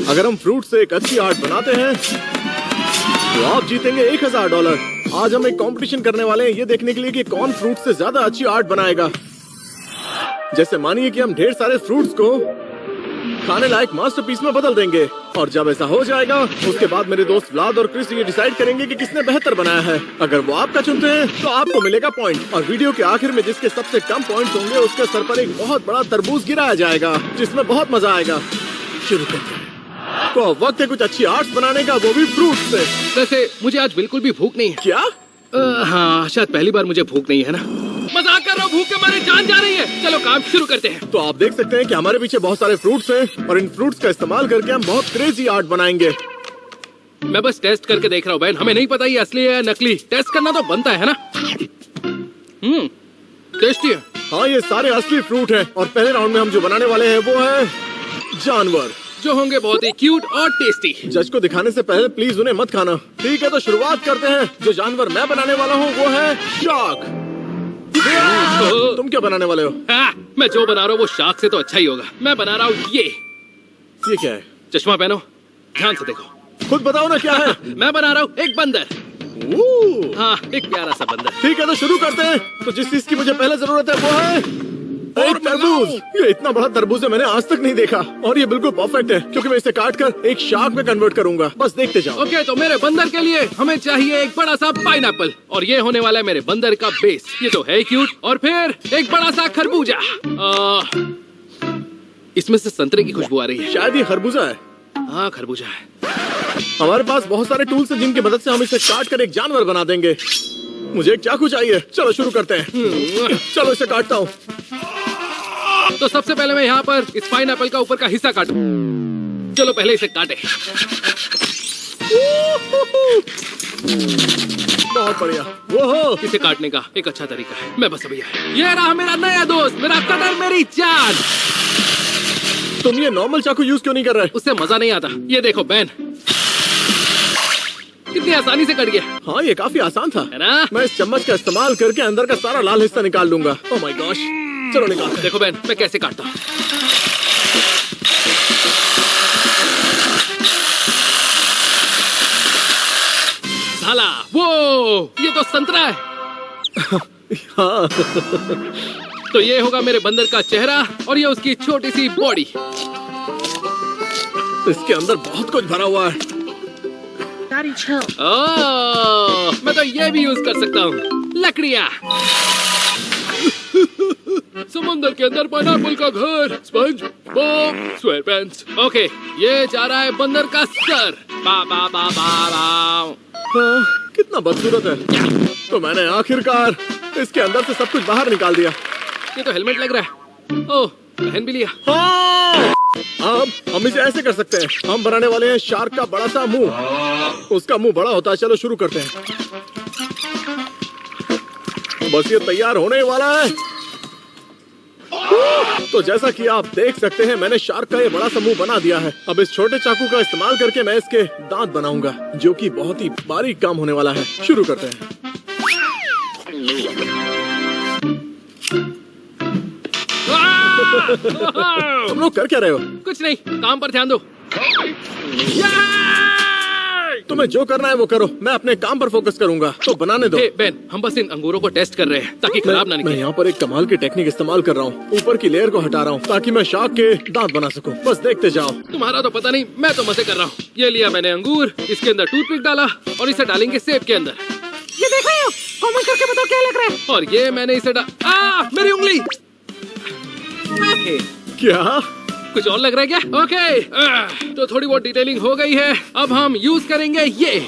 अगर हम फ्रूट से एक अच्छी आर्ट बनाते हैं तो आप जीतेंगे $1000। आज हम एक कंपटीशन करने वाले हैं ये देखने के लिए कि कौन फ्रूट से ज्यादा अच्छी आर्ट बनाएगा। जैसे मानिए कि हम ढेर सारे फ्रूट्स को खाने लायक मास्टरपीस में बदल देंगे और जब ऐसा हो जाएगा उसके बाद मेरे दोस्त व्लाद और क्रिस ये डिसाइड करेंगे कि किसने बेहतर बनाया है। अगर वो आपका चुनते हैं तो आपको मिलेगा पॉइंट और वीडियो के आखिर में जिसके सबसे कम पॉइंट्स होंगे उसके सर पर एक बहुत बड़ा तरबूज गिराया जाएगा जिसमें बहुत मजा आएगा। शुरू करते हैं। तो अब वक्त है कुछ अच्छी आर्ट्स बनाने का, वो भी फ्रूट से। वैसे मुझे आज बिल्कुल भी भूख नहीं है। क्या? हाँ, शायद पहली बार मुझे भूख नहीं है ना। मजाक कर रहा हूँ, भूख के मारे जान जा रही है। चलो काम शुरू करते हैं। तो आप देख सकते हैं कि हमारे पीछे बहुत सारे फ्रूट्स हैं और इन फ्रूट्स का इस्तेमाल करके हम बहुत क्रेजी आर्ट बनाएंगे। मैं बस टेस्ट करके देख रहा हूँ बहन, हमें नहीं पता ये असली है या नकली। टेस्ट करना तो बनता है ना। टेस्टी है। हाँ, ये सारे असली फ्रूट हैं और पहले राउंड में हम जो बनाने वाले हैं वो है जानवर, जो होंगे बहुत ही क्यूट और टेस्टी। जज को दिखाने से पहले प्लीज उन्हें मत खाना। ठीक है, तो शुरुआत करते हैं। जो जानवर मैं बनाने वाला हूँ वो है शार्क। तुम क्या बनाने वाले हो? मैं जो बना रहा हूँ वो शार्क से तो अच्छा ही होगा। मैं बना रहा हूँ ये क्या है? चश्मा पहनो, ध्यान से देखो। खुद बताओ ना क्या है। मैं बना रहा हूँ एक बंदर। हाँ, एक प्यारा सा बंदर। ठीक है, तो शुरू करते हैं। तो जिस चीज की मुझे पहले जरूरत है वो है एक तरबूज। ये इतना बड़ा तरबूज है मैंने आज तक नहीं देखा और ये बिल्कुल परफेक्ट है क्योंकि मैं इसे काट कर एक शार्क में कन्वर्ट करूंगा। बस देखते जाओ। ओके, तो मेरे बंदर के लिए हमें चाहिए एक बड़ा सा पाइनएप्पल और ये होने वाला है मेरे बंदर का बेस। ये तो है क्यूट। और फिर एक बड़ा सा खरबूजा। इसमें से संतरे की खुशबू आ रही है। शायद ये खरबूजा है। हाँ, खरबूजा है। हमारे पास बहुत सारे टूल्स हैं जिनकी मदद से हम इसे काट कर एक जानवर बना देंगे। मुझे एक चाकू चाहिए। चलो शुरू करते हैं। चलो इसे काटता हूँ। तो सबसे पहले मैं यहाँ पर इस पाइनएप्पल का ऊपर का हिस्सा काटूं। चलो पहले इसे काटे। बहुत बढ़िया। वो इसे काटने का एक अच्छा तरीका है। मैं बस अभी आया। ये रहा मेरा नया दोस्त, मेरा कटर, मेरी जान। तुम ये नॉर्मल चाकू यूज क्यों नहीं कर रहे? उससे मजा नहीं आता। ये देखो बैन, कितनी आसानी से कट गया। हाँ, ये काफी आसान था, है ना? मैं इस चम्मच का इस्तेमाल करके अंदर का सारा लाल हिस्सा निकाल लूंगा। Oh my gosh. चलो निकाल। देखो बैन, मैं कैसे काटता हूँ। साला, वो ये तो संतरा है। हाँ। तो ये होगा मेरे बंदर का चेहरा और ये उसकी छोटी सी बॉडी। इसके अंदर बहुत कुछ भरा हुआ है। मैं तो ये भी यूज कर सकता हूँ। लकड़ियाँ। समुंदर के अंदर पाइनएप्पल का घर, स्पंज बॉब स्क्वारपैंट्स। ओके, ये जा रहा है बंदर का सर। बा बा बा बा बा। हाँ, कितना बदसूरत है। तो मैंने आखिरकार इसके अंदर से सब कुछ बाहर निकाल दिया। ये तो हेलमेट लग रहा है। ओह, पहन भी लिया। हाँ! अब हम इसे ऐसे कर सकते हैं। हम बनाने वाले हैं शार्क का बड़ा सा मुंह। उसका मुंह बड़ा होता है। चलो शुरू करते हैं। बस ये तैयार होने वाला है। तो जैसा कि आप देख सकते हैं मैंने शार्क का ये बड़ा सा मुंह बना दिया है। अब इस छोटे चाकू का इस्तेमाल करके मैं इसके दांत बनाऊंगा जो कि बहुत ही बारीक काम होने वाला है। शुरू करते हैं। तुम लोग कर क्या रहे हो? कुछ नहीं, काम पर ध्यान दो। तुम्हें जो करना है वो करो, मैं अपने काम पर फोकस करूंगा। तो बनाने दो। बेन, हम बस इन अंगूरों को टेस्ट कर रहे हैं ताकि खराब ना निकले। मैं यहाँ पर एक कमाल की टेक्निक इस्तेमाल कर रहा हूँ। ऊपर की लेयर को हटा रहा हूँ ताकि मैं शार्क के दांत बना सकूँ। बस देखते जाओ। तुम्हारा तो पता नहीं, मैं तो मजे कर रहा हूँ। ये लिया मैंने अंगूर, इसके अंदर टूथपिक डाला और इसे डालेंगे सेब के अंदर। ये देख रहे हो? कमेंट करके बताओ क्या लग रहा है। और ये मैंने इसे मेरी उंगली। क्या कुछ और लग रहा है क्या? ओके, तो थोड़ी बहुत डिटेलिंग हो गई है। अब हम यूज करेंगे ये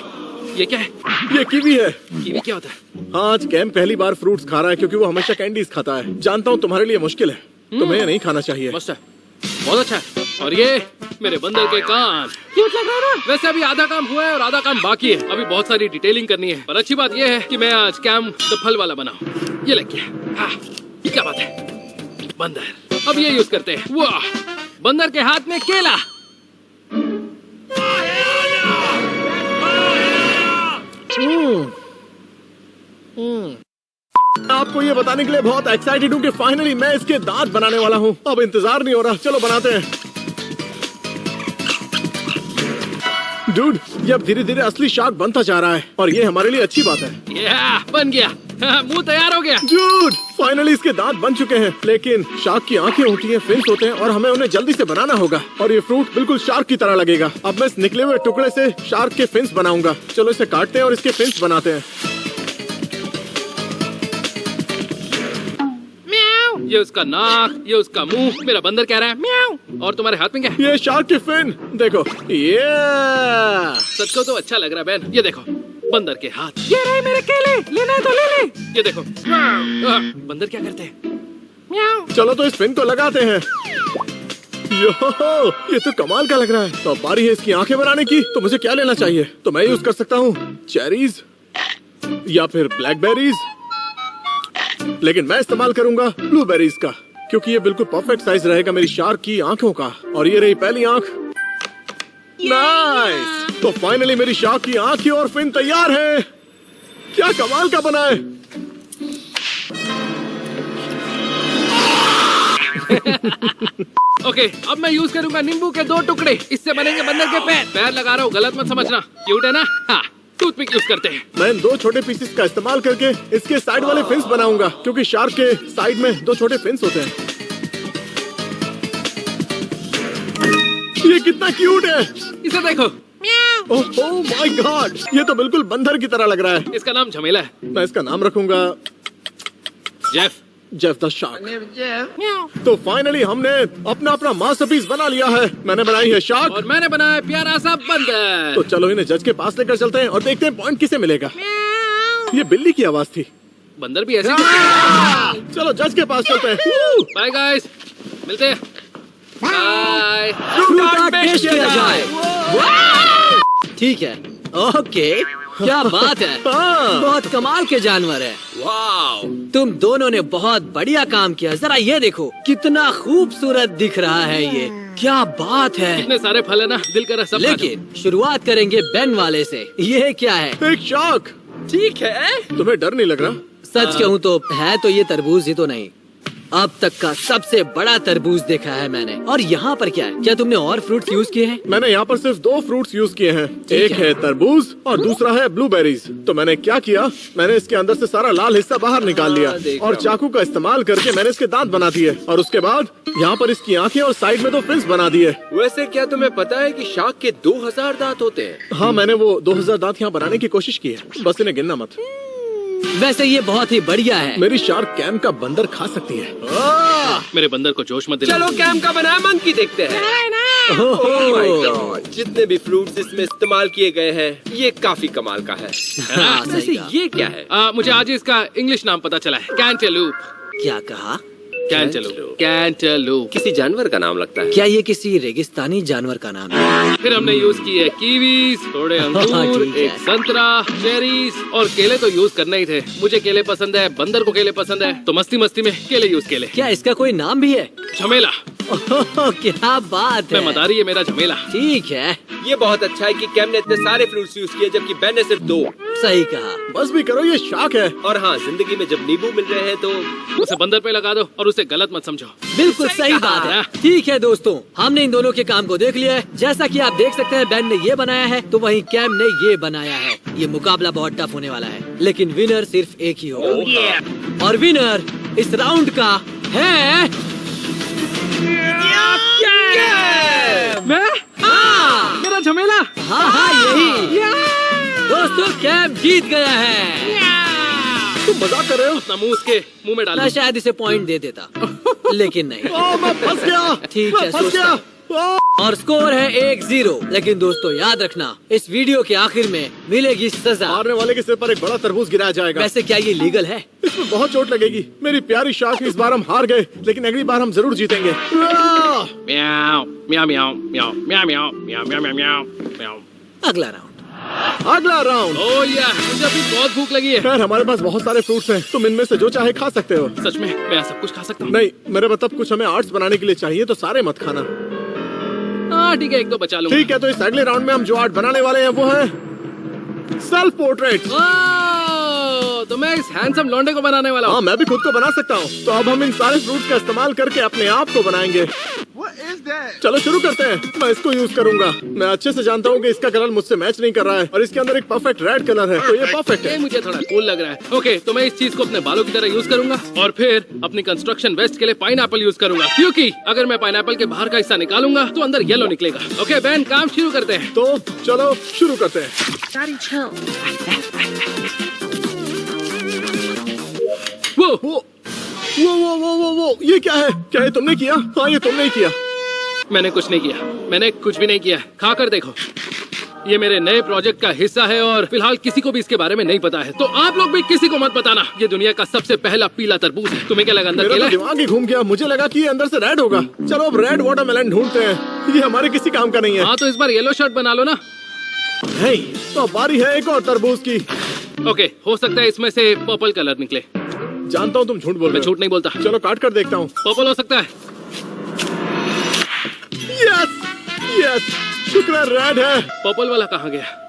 क्या है? ये कीवी है। कीवी क्या होता है? हाँ, आज कैम पहली बार फ्रूट्स खा रहा है क्योंकि वो हमेशा कैंडीज खाता है। जानता हूँ तुम्हारे लिए मुश्किल है, तुम्हें ये नहीं खाना चाहिए। मस्त है, बहुत अच्छा है। और ये मेरे बंदर के कान। क्यूट लग रहा है ना? वैसे अभी आधा काम हुआ है और आधा काम बाकी है। अभी बहुत सारी डिटेलिंग करनी है, पर अच्छी बात ये है कि मैं आज कैम द फल वाला बनाऊं। ये लग गया। हाँ, क्या बात है। बंदर, अब ये यूज करते हैं। वाह, बंदर के हाथ में केला। आपको ये बताने के लिए बहुत एक्साइटेड हूँ कि फाइनली मैं इसके दांत बनाने वाला हूँ। अब इंतजार नहीं हो रहा, चलो बनाते हैं। डूड, ये अब धीरे धीरे असली शार्क बनता जा रहा है और ये हमारे लिए अच्छी बात है। बन गया। मुंह तैयार हो गया। डूड, फाइनली इसके दांत बन चुके हैं, लेकिन शार्क की आंखें होती हैं, फिन्स होते हैं और हमें उन्हें जल्दी से बनाना होगा और ये फ्रूट बिल्कुल शार्क की तरह लगेगा। अब मैं इस निकले हुए टुकड़े से शार्क के फिन्स बनाऊंगा। चलो इसे काटते हैं और इसके फिन्स बनाते हैं। ये उसका नाक, ये उसका मुंह। मेरा बंदर कह रहा है म्याऊ। और तुम्हारे हाथ में क्या है? ये शार्क के फिन देखो। ये सच को तो अच्छा लग रहा है बैन। ये देखो बंदर के हाथ। ये रहे मेरे केले, लेना है तो ले ले। ये देखो बंदर क्या करते हैं? म्याऊ। चलो तो इस फिन को लगाते हैं। यो, ये तो कमाल का लग रहा है। तो अब बारी है इसकी आंखें बनाने की। तो मुझे क्या लेना चाहिए? तो मैं यूज कर सकता हूँ चेरीज या फिर ब्लैकबेरीज, लेकिन मैं इस्तेमाल करूंगा ब्लूबेरीज का, क्योंकि ये बिल्कुल परफेक्ट साइज रहेगा मेरी शार्क की आंखों का। और ये रही पहली आंख। नाइस। तो फाइनली मेरी शार्क की आंखें और फिन तैयार है। क्या कमाल का बना है। ओके, अब मैं यूज करूंगा नींबू के 2 टुकड़े। इससे बनेंगे बंदर के पैर। पैर लगा रहा हूँ, गलत मत समझना। क्यूट है ना? हाँ, टूथपिक यूज करते हैं। मैं इन 2 छोटे पीसेस का इस्तेमाल करके इसके साइड वाले फिन्स बनाऊंगा, क्योंकि शार्क के साइड में 2 छोटे फिन्स होते हैं। ये कितना क्यूट है। इसे देखो। ओह माय गॉड, ये तो बिल्कुल बंदर की तरह लग रहा है। इसका नाम झमेला है। मैं इसका नाम रखूंगा जेफ द शार्क। तो फाइनली हमने अपना अपना मास्टरपीस बना लिया है। मैंने बनाई है शार्क और मैंने बनाया प्यारा सा बंदर। तो चलो इन्हें जज के पास लेकर चलते हैं और देखते हैं पॉइंट किसे मिलेगा। ये बिल्ली की आवाज थी। बंदर भी ऐसी। चलो जज के पास चलते हैं। बाय गाइस, मिलते हैं। बाय। ठीक है, ओके, क्या बात है। हाँ। बहुत कमाल के जानवर है। वाओ, तुम दोनों ने बहुत बढ़िया काम किया। जरा ये देखो, कितना खूबसूरत दिख रहा है ये। क्या बात है। इतने सारे फल है ना, दिल कर रहा सब खा जाऊं। लेकिन शुरुआत करेंगे बेन वाले से। ये क्या है? एक शार्क। ठीक है, तुम्हें डर नहीं लग रहा? सच कहूँ तो है तो ये तरबूज ही तो नहीं। अब तक का सबसे बड़ा तरबूज देखा है मैंने। और यहाँ पर क्या है? क्या तुमने और फ्रूट्स यूज किए हैं? मैंने यहाँ पर सिर्फ 2 फ्रूट्स यूज किए हैं। एक है। है तरबूज और दूसरा है ब्लूबेरीज। तो मैंने क्या किया, मैंने इसके अंदर से सारा लाल हिस्सा बाहर निकाल लिया और चाकू का इस्तेमाल करके मैंने इसके दांत बना दिए और उसके बाद यहाँ पर इसकी आंखें और साइड में 2 फिन्स बना दिए। वैसे क्या तुम्हें पता है कि शार्क के 2000 दांत होते हैं? हाँ, मैंने वो 2000 दांत यहाँ बनाने की कोशिश की है, बस इन्हें गिनना मत। वैसे ये बहुत ही बढ़िया है। मेरी शार्क कैम का बंदर खा सकती है। मेरे बंदर को जोश मत दिला। चलो कैम का बनाया मंकी देखते हैं। Oh my God, जितने भी फ्रूट्स इसमें इस्तेमाल किए गए हैं, ये काफी कमाल का है। हाँ, सही वैसे कहा। ये क्या है? मुझे आज ही इसका इंग्लिश नाम पता चला है। कैंटेलूप। क्या कहा? कैंटेलूप। कैंटेलूप। किसी जानवर का नाम लगता है। क्या ये किसी रेगिस्तानी जानवर का नाम है? फिर हमने यूज की है कीवीज, थोड़े अंगूर, ठीक है। एक संतरा, चेरीज और केले तो यूज करने ही थे। मुझे केले पसंद है, बंदर को केले पसंद है, तो मस्ती मस्ती में केले यूज केले। क्या इसका कोई नाम भी है? झमेला। ओह, क्या बात मैं है। मदारी है मेरा झमेला। ठीक है, ये बहुत अच्छा है कि कैम ने इतने सारे फ्रूट्स यूज किए जबकि बेन ने सिर्फ 2। सही कहा। बस भी करो, ये शार्क है। और हाँ, जिंदगी में जब नींबू मिल रहे हैं तो उसे बंदर पे लगा दो और उसे गलत मत समझो। बिल्कुल सही बात है। ठीक है दोस्तों, हमने इन दोनों के काम को देख लिया है। जैसा कि आप देख सकते हैं, बेन ने ये बनाया है तो वहीं कैम ने ये बनाया है। ये मुकाबला बहुत टफ होने वाला है, लेकिन विनर सिर्फ एक ही होगा। और विनर इस राउंड का है मैं? हाँ मेरा झमेला। हाँ यही। दोस्तों, कैम जीत गया है। तुम मजाक कर रहे हो? अपना मुंह उसके मुंह में डाल मैं शायद इसे पॉइंट दे देता, लेकिन नहीं। ओह, मैं फंस गया। ठीक है, मैं फंस सोचता गया। हूँ। और स्कोर है 1-0। लेकिन दोस्तों याद रखना, इस वीडियो के आखिर में मिलेगी सजा। हारने वाले के सिर पर एक बड़ा तरबूज गिराया जाएगा। वैसे क्या ये लीगल है? इसमें बहुत चोट लगेगी। मेरी प्यारी शार्क, इस बार हम हार गए, लेकिन अगली बार हम जरूर जीतेंगे। म्याऊ म्याऊ म्याऊ म्याऊ म्याऊ म्याऊ म्याऊ म्याऊ म्याऊ म्याऊ। अगला राउंड। अगला राउंड। ओह या, मुझे अभी बहुत भूख लगी है। खैर, हमारे पास बहुत सारे फ्रूट्स हैं, तुम इनमें से जो चाहे खा सकते हो। सच में मैं सब कुछ खा सकता हूँ? नहीं, मेरा मतलब कुछ हमें आर्ट्स बनाने के लिए चाहिए, तो सारे मत खाना। हाँ ठीक है, एक दो बचा लूंगा। ठीक है, तो इस अगले राउंड में हम जो आर्ट बनाने वाले हैं वो है सेल्फ पोर्ट्रेट। ओह, तो मैं इस हैंडसम लौंडे को बनाने वाला हूँ। हाँ, मैं भी खुद को बना सकता हूँ। तो अब हम इन सारे फ्रूट्स का इस्तेमाल करके अपने आप को बनाएंगे। चलो शुरू करते हैं। मैं इसको यूज करूंगा। मैं अच्छे से जानता हूँ कि इसका कलर मुझसे मैच नहीं कर रहा है और इसके अंदर एक परफेक्ट रेड कलर है, तो ये परफेक्ट ये है। मुझे थोड़ा कूल लग रहा है। ओके, तो मैं इस चीज को अपने बालों की तरह यूज करूंगा और फिर अपनी कंस्ट्रक्शन वेस्ट के लिए पाइनएप्पल यूज करूंगा, क्योंकि अगर मैं पाइनएप्पल के बाहर का हिस्सा निकालूंगा तो अंदर येलो निकलेगा। ओके बैन, काम शुरू करते हैं। तो चलो शुरू करते हैं। Daddy, chill. वो ये क्या है? क्या ये तुमने किया? हाँ, ये तुमने ही किया। मैंने कुछ नहीं किया, मैंने कुछ भी नहीं किया। खा कर देखो, ये मेरे नए प्रोजेक्ट का हिस्सा है और फिलहाल किसी को भी इसके बारे में नहीं पता है, तो आप लोग भी किसी को मत बताना। ये दुनिया का सबसे पहला पीला तरबूज है। तुम्हें क्या लगा अंदर मेरा केला तो है? दिमाग ही घूम गया। मुझे लगा कि ये अंदर से रेड होगा। चलो अब रेड वाटरमेलन ढूंढते हैं। ये हमारे किसी काम का नहीं है। हाँ, तो इस बार येलो शर्ट बना लो ना। नहीं, तो अब बारी है एक और तरबूज की। ओके, हो सकता है इसमें से पर्पल कलर निकले। जानता हूँ तुम झूठ बोल मैं रहे हो। झूठ नहीं बोलता। चलो काट कर देखता हूँ। पर्पल हो सकता है। यस यस, शुक्र है रेड है। पर्पल वाला कहाँ गया?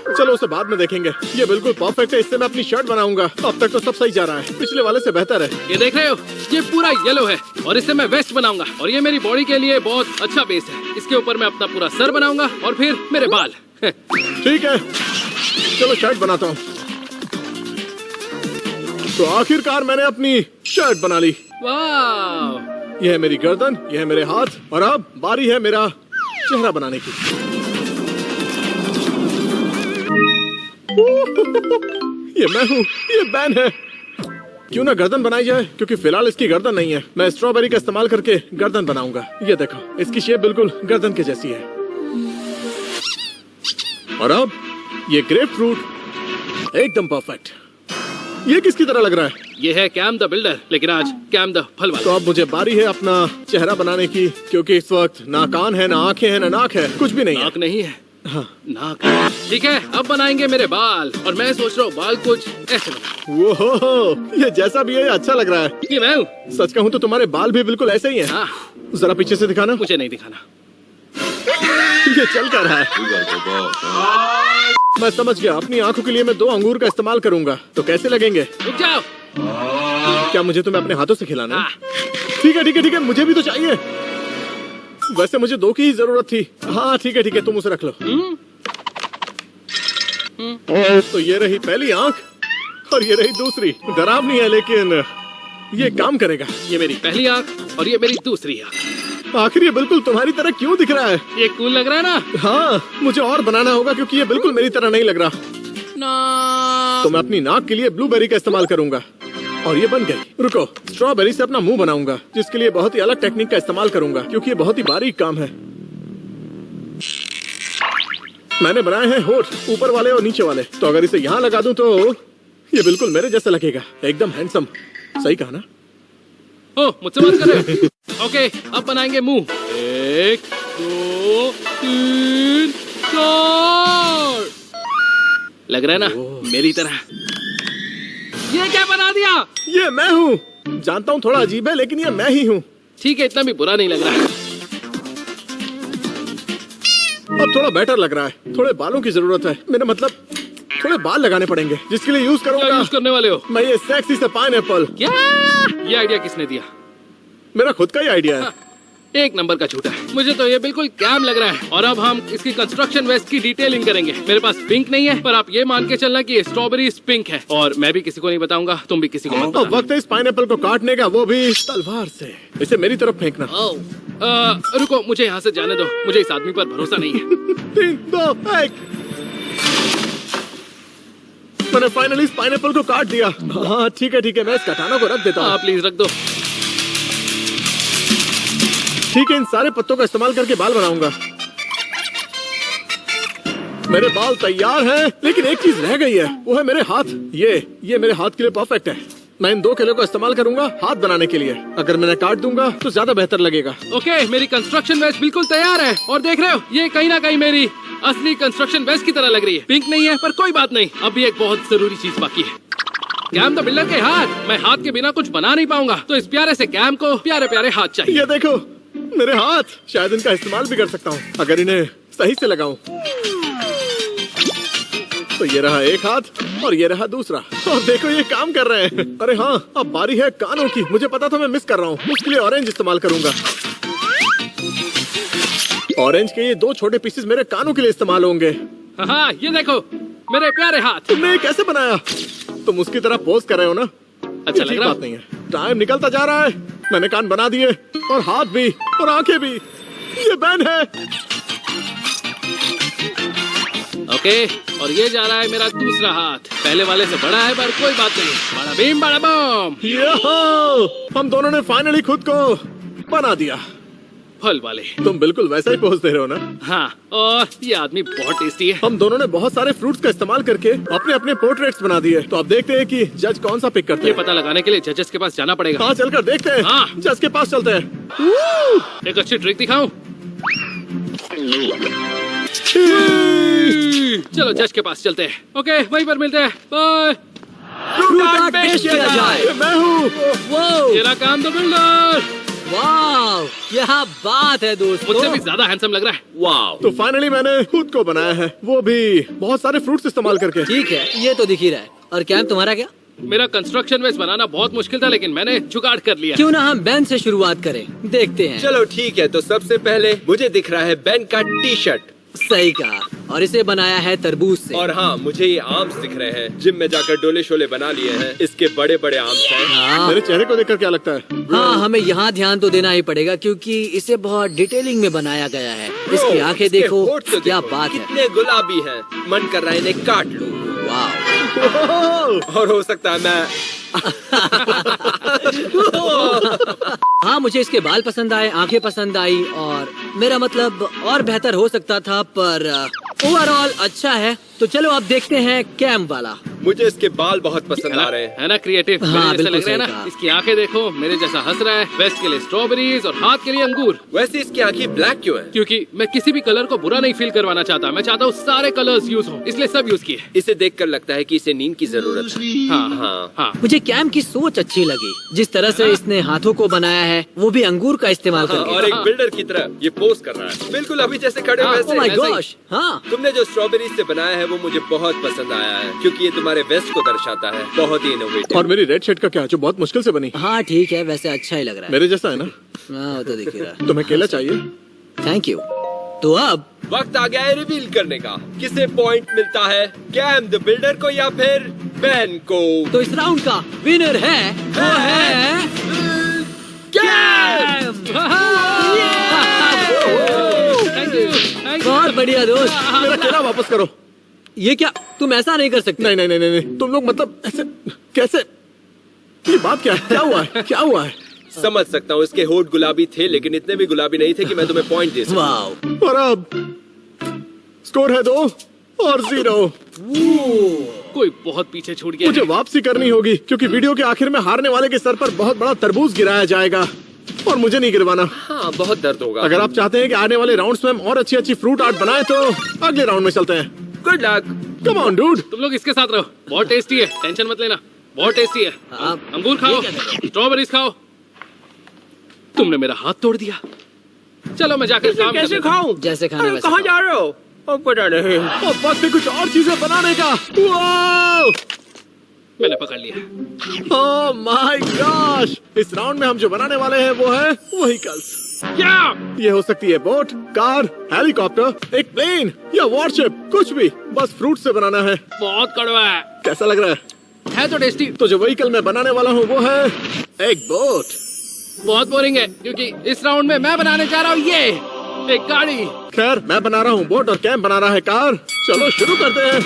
चलो उसे बाद में देखेंगे। ये बिल्कुल परफेक्ट है। इससे मैं अपनी शर्ट बनाऊंगा। अब तक तो सब सही जा रहा है। पिछले वाले से बेहतर है। ये देख रहे हो, ये पूरा येलो है और इससे मैं वेस्ट बनाऊंगा और ये मेरी बॉडी के लिए बहुत अच्छा बेस है। इसके ऊपर मैं अपना पूरा सर बनाऊंगा और फिर मेरे बाल। ठीक है, चलो शर्ट बनाता हूँ। तो आखिरकार मैंने अपनी शर्ट बना ली। वाह, यह है मेरी गर्दन, यह है मेरे हाथ और अब बारी है मेरा चेहरा बनाने की। ये मैं हूँ, ये बैन है। क्यों ना गर्दन बनाई जाए, क्योंकि फिलहाल इसकी गर्दन नहीं है। मैं स्ट्रॉबेरी का इस्तेमाल करके गर्दन बनाऊंगा। ये देखो, इसकी शेप बिल्कुल गर्दन के जैसी है। और अब ये ग्रेप फ्रूट एकदम परफेक्ट। ये किसकी तरह लग रहा है? ये है कैम द बिल्डर, लेकिन आज कैम द फल वाला। तो अब मुझे बारी है अपना चेहरा बनाने की, क्योंकि इस वक्त ना कान है, ना आंखें हैं, ना नाक है, कुछ भी नहीं है। नाक नहीं है। हाँ। नाक है। ठीक है, अब बनाएंगे मेरे बाल और मैं सोच रहा हूँ बाल कुछ ऐसे बना। वो ये जैसा भी है ये अच्छा लग रहा है। ये मैं हूँ। सच कहूँ तो तुम्हारे बाल भी बिल्कुल ऐसे ही हैं। हाँ, जरा पीछे से दिखाना। मुझे नहीं दिखाना। ये चल कर रहा है। मैं समझ गया। अपनी आंखों के लिए मैं 2 अंगूर का इस्तेमाल करूंगा। तो कैसे लगेंगे? रुक जाओ। क्या मुझे तुम्हें अपने हाथों से खिलाना है? हाँ, ठीक है ठीक है ठीक है, मुझे भी तो चाहिए। वैसे मुझे 2 की ही जरूरत थी। हाँ ठीक है ठीक है, तुम उसे रख लो। तो ये रही पहली आंख और ये रही दूसरी। डरावनी है लेकिन ये काम करेगा। ये मेरी पहली आंख और ये मेरी दूसरी आंख। आखिर ये बिल्कुल तुम्हारी तरह क्यों दिख रहा है? ये कूल लग रहा है ना? हाँ, मुझे और बनाना होगा क्योंकि ये बिल्कुल मेरी तरह नहीं लग रहा। ना, तो मैं अपनी नाक के लिए ब्लूबेरी का इस्तेमाल करूंगा और ये बन गई। रुको, स्ट्रॉबेरी से अपना मुंह बनाऊंगा, जिसके लिए बहुत ही अलग टेक्निक का इस्तेमाल करूंगा, क्योंकि ये बहुत ही बारीक काम है। मैंने बनाए हैं होठ, ऊपर वाले और नीचे वाले। तो अगर इसे यहाँ लगा दूं तो ये बिल्कुल मेरे जैसा लगेगा। एकदम हैंडसम। सही कहा ना? ओ, मुझसे बात कर रहे हो? ओके, अब बनाएंगे मुंह। 1 2 3 4। लग रहा है ना मेरी तरह? ये क्या बना दिया? ये मैं हूँ। जानता हूँ थोड़ा अजीब है, लेकिन ये मैं ही हूँ। ठीक है, इतना भी बुरा नहीं लग रहा है। अब थोड़ा बेटर लग रहा है। थोड़े बालों की जरूरत है। मेरा मतलब थोड़े बाल लगाने पड़ेंगे, जिसके लिए यूज क्या करूंगा यूज करने वाले हो? मैं ये सेक्सी से पाइनएप्पल। क्या? ये आइडिया किसने दिया? मेरा खुद का ही आइडिया है। एक नंबर का झूठा है। मुझे तो ये बिल्कुल कैम लग रहा है। और अब हम इसकी कंस्ट्रक्शन वेस्ट की डिटेलिंग करेंगे। मेरे पास पिंक नहीं है, पर आप ये मान के चलना कि ये स्ट्रॉबेरी पिंक है। और मैं भी किसी को नहीं बताऊंगा, तुम भी किसी को मत अब बताना। वक्त है इस पाइनएप्पल को काटने का, वो भी तलवार से। इसे मेरी तरफ फेंकना। रुको, मुझे यहाँ से जाने दो। मुझे इस आदमी पर भरोसा नहीं है। 3 2 1। मैंने फाइनली इस पाइनएप्पल को काट दिया। हाँ ठीक है, मैं इस कटाना को रख देता हूँ। प्लीज रख दो। ठीक है, इन सारे पत्तों का इस्तेमाल करके बाल बनाऊंगा। मेरे बाल तैयार हैं, लेकिन एक चीज रह गई है, वो है मेरे हाथ। ये मेरे हाथ के लिए परफेक्ट है। मैं इन 2 किलो का इस्तेमाल करूंगा हाथ बनाने के लिए। अगर मैंने काट दूंगा तो ज्यादा बेहतर लगेगा। ओके, मेरी कंस्ट्रक्शन वेस्ट बिल्कुल तैयार है। और देख रहे हो, ये कहीं ना कहीं मेरी असली कंस्ट्रक्शन वेस्ट की तरह लग रही है। पिंक नहीं है, पर कोई बात नहीं। अभी एक बहुत जरूरी चीज बाकी है। कैम द बिल्डर के हाथ। मैं हाथ के बिना कुछ बना नहीं पाऊंगा, तो इस प्यारे से कैम को प्यारे प्यारे हाथ चाहिए। ये देखो मेरे हाथ। शायद इनका इस्तेमाल भी कर सकता हूँ अगर इन्हें सही से लगाऊं। तो ये रहा एक हाथ और ये रहा दूसरा। और देखो ये काम कर रहे हैं। अरे हाँ, अब बारी है कानों की। मुझे पता था मैं मिस कर रहा हूँ, उसके लिए ऑरेंज इस्तेमाल करूंगा। ऑरेंज के ये 2 छोटे पीसेस मेरे कानों के लिए इस्तेमाल होंगे। हाँ, ये देखो मेरे प्यारे हाथ। तुमने ये कैसे बनाया? तुम उसकी तरह पोज कर रहे हो ना? अच्छा ये लग ठीक रहा? बात नहीं है। टाइम निकलता जा रहा है। मैंने कान बना दिए और हाथ भी और आंखें भी। ये बैन है। ओके, और ये जा रहा है मेरा दूसरा हाथ। पहले वाले से बड़ा है पर कोई बात नहीं। बड़ा बीम बड़ा बम। याहो! हम दोनों ने फाइनली खुद को बना दिया। फल वाले। तुम बिल्कुल वैसा ही पोज दे रहे हो ना? हाँ, और ये आदमी बहुत टेस्टी है। हम दोनों ने बहुत सारे फ्रूट्स का इस्तेमाल करके अपने अपने पोर्ट्रेट्स बना दिए। तो अब देखते हैं कि जज कौन सा पिक करते ये हैं। पता लगाने के लिए जजेस के पास जाना पड़ेगा। हाँ, चलकर देखते हैं। हाँ। जज के पास चलते हैं। एक अच्छी ट्रिक दिखाऊं? चलो जज के पास चलते हैं। ओके, वहीं पर मिलते हैं। बाय। फ्रूट आर्ट पेश किया जाए। ये मैं हूँ। वो तेरा काम तो बिल्डर। वाह, यहाँ बात है मुझसे दोस्तों। भी ज्यादा हैंडसम लग रहा है। वाओ। तो फाइनली मैंने खुद को बनाया है, वो भी बहुत सारे फ्रूट्स इस्तेमाल करके। ठीक है, ये तो दिख ही रहा है। और कैम तुम्हारा क्या? मेरा कंस्ट्रक्शन वेस्ट बनाना बहुत मुश्किल था, लेकिन मैंने जुगाड़ कर लिया। क्यों ना हम बैन से शुरुआत करें, देखते हैं। चलो ठीक है, तो सबसे पहले मुझे दिख रहा है बेन का टी शर्ट। सही कहा, और इसे बनाया है तरबूज से। और हाँ, मुझे ये आर्म्स दिख रहे हैं। जिम में जाकर डोले शोले बना लिए हैं। इसके बड़े बड़े आर्म्स हैं। हाँ, मेरे चेहरे को देखकर क्या लगता है? हाँ, हमें यहाँ ध्यान तो देना ही पड़ेगा क्योंकि इसे बहुत डिटेलिंग में बनाया गया है। इसकी आंखें इसके देखो, होंठ तो क्या देखो, बात है। कितने गुलाबी हैं। मन कर रहा है इन्हें काट लूं। वाह। और हो सकता है मैं हाँ, मुझे इसके बाल पसंद आए, आंखें पसंद आई, और मेरा मतलब और बेहतर हो सकता था, पर ओवरऑल अच्छा है। तो चलो अब देखते हैं कैम वाला। मुझे इसके बाल बहुत पसंद आ रहे हैं। है ना क्रिएटिव? हाँ, मेरे जैसा बिल्कुल लग रहा है सही ना? कहा। इसकी आंखें देखो, मेरे जैसा हंस रहा है। वेस्ट के लिए स्ट्रॉबेरीज और हाथ के लिए अंगूर। वैसे इसकी आंखें ब्लैक क्यों हैं? क्योंकि मैं किसी भी कलर को बुरा नहीं फील करवाना चाहता। मैं चाहता हूँ सारे कलर्स यूज हों, इसलिए सब यूज किए। इसे देखकर लगता है कि इसे नींद की जरूरत है। हाँ हाँ। हाँ। मुझे कैम की सोच अच्छी लगी। जिस तरह से इसने हाथों को बनाया है, वो भी अंगूर का इस्तेमाल हाँ, करके। और एक बिल्डर की तरह ये पोज कर रहा है, बिल्कुल अभी जैसे खड़े हाँ, वैसे। Oh my ऐसा ही। gosh, हाँ। तुमने जो स्ट्रॉबेरी से बनाया है वो मुझे बहुत पसंद आया है, क्योंकि ये तुम्हारे वेस्ट को दर्शाता है। बहुत ही इनोवेटिव। और मेरी रेड शर्ट का क्या, जो बहुत मुश्किल से बनी? हाँ ठीक है, वैसे अच्छा ही लग रहा है। मेरे जैसा है ना? हाँ, वो तो दिख ही रहा है। तुम्हें केला चाहिए? Thank you. तो अब वक्त आ गया है रिवील करने का। किसे पॉइंट मिलता है, कैम द बिल्डर को या फिर बेन को? तो इस राउंड का विनर है, वो है कैम। Thank you, thank you. बहुत बढ़िया दोस्त। मेरा केला वापस करो। ये क्या, तुम ऐसा नहीं कर सकते। नहीं नहीं नहीं नहीं, तुम लोग मतलब ऐसे कैसे? ये बात क्या है? क्या हुआ है? क्या हुआ है? समझ सकता हूँ, इसके होठ गुलाबी थे, लेकिन इतने भी गुलाबी नहीं थे कि मैं तुम्हें पॉइंट दे सकूं। वाओ। और अब स्कोर है 2 और 0। कोई बहुत पीछे छूट गया मुझे है। वापसी करनी होगी क्योंकि वीडियो के आखिर में हारने वाले के सर पर बहुत बड़ा तरबूज गिराया जाएगा और मुझे नहीं गिरवाना। हाँ, बहुत दर्द होगा। अगर आप चाहते हैं कि आने वाले राउंड्स में हम और अच्छी अच्छी फ्रूट आर्ट बनाए तो अगले राउंड में चलते हैं। Good luck. Come on dude. तुम लोग इसके साथ रहो, बहुत टेस्टी है, टेंशन मत लेना, बहुत टेस्टी है। हाँ। अंगूर खाओ, स्ट्रॉबेरीज खाओ। तुमने मेरा हाथ तोड़ दिया। चलो मैं जाकर काम कैसे करता खाऊं? जैसे खाना अरे, वैसे कहाँ खाओ। जा रहे हो? पता नहीं। और वक्त है कुछ और चीजें बनाने का। वाओ! मैंने पकड़ लिया। Oh my gosh! इस राउंड में हम जो बनाने वाले हैं वो है व्हीकल्स। क्या? ये हो सकती है बोट, कार, हेलीकॉप्टर, एक प्लेन या वॉरशिप, कुछ भी, बस फ्रूट से बनाना है। बहुत कड़वा है। कैसा लग रहा है? तो टेस्टी। तो जो व्हीकल मैं बनाने वाला हूँ वो है एक बोट। बहुत बोरिंग है क्योंकि इस राउंड में मैं बनाने जा रहा हूँ ये एक गाड़ी। खैर, मैं बना रहा हूँ बोट और कैम बना रहा है कार। चलो शुरू करते हैं।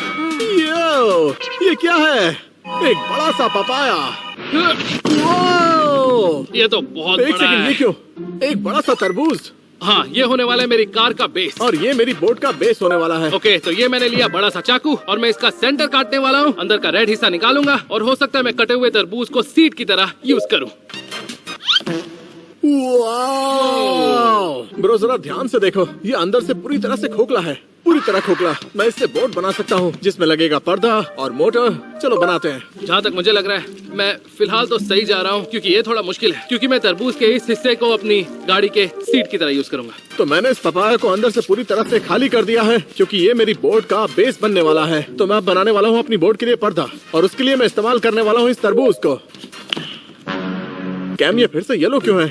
यो, ये क्या है? एक बड़ा सा पपाया। वो! ये तो बहुत एक बड़ा सेकंड, ये है। क्यों? एक बड़ा सा तरबूज। हाँ, ये होने वाला है मेरी कार का बेस। और ये मेरी बोट का बेस होने वाला है। ओके, तो ये मैंने लिया बड़ा सा चाकू और मैं इसका सेंटर काटने वाला हूँ। अंदर का रेड हिस्सा निकालूंगा और हो सकता है मैं कटे हुए तरबूज को सीड की तरह यूज करूँ। वाओ! ब्रो जरा ध्यान से देखो, ये अंदर से पूरी तरह से खोखला है। पूरी तरह खोखला। मैं इससे बोट बना सकता हूँ जिसमें लगेगा पर्दा और मोटर। चलो बनाते हैं। जहाँ तक मुझे लग रहा है मैं फिलहाल तो सही जा रहा हूँ, क्योंकि ये थोड़ा मुश्किल है, क्योंकि मैं तरबूज के इस हिस्से को अपनी गाड़ी के सीट की तरह यूज करूंगा। तो मैंने इस पपाया को अंदर से पूरी तरह से खाली कर दिया है, क्योंकि ये मेरी बोट का बेस बनने वाला है। तो मैं अब बनाने वाला हूँ अपनी बोट के लिए पर्दा, और उसके लिए मैं इस्तेमाल करने वाला हूँ इस तरबूज को। कैम, ये फिर से येलो क्यों है?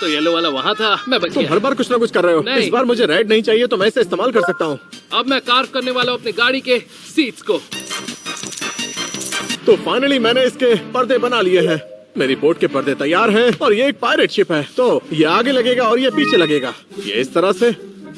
तो येलो वाला वहाँ था, मैं बच तुम गया। हर बार कुछ ना कुछ कर रहे हो। नहीं। इस बार मुझे रेड नहीं चाहिए, तो मैं इसे इस्तेमाल कर सकता हूँ। अब मैं कार्व करने वाला हूँ अपनी गाड़ी के सीट्स को। तो फाइनली मैंने इसके पर्दे बना लिए हैं। मेरी बोट के पर्दे तैयार हैं, और ये एक पायरेट शिप है। तो ये आगे लगेगा और ये पीछे लगेगा, ये इस तरह से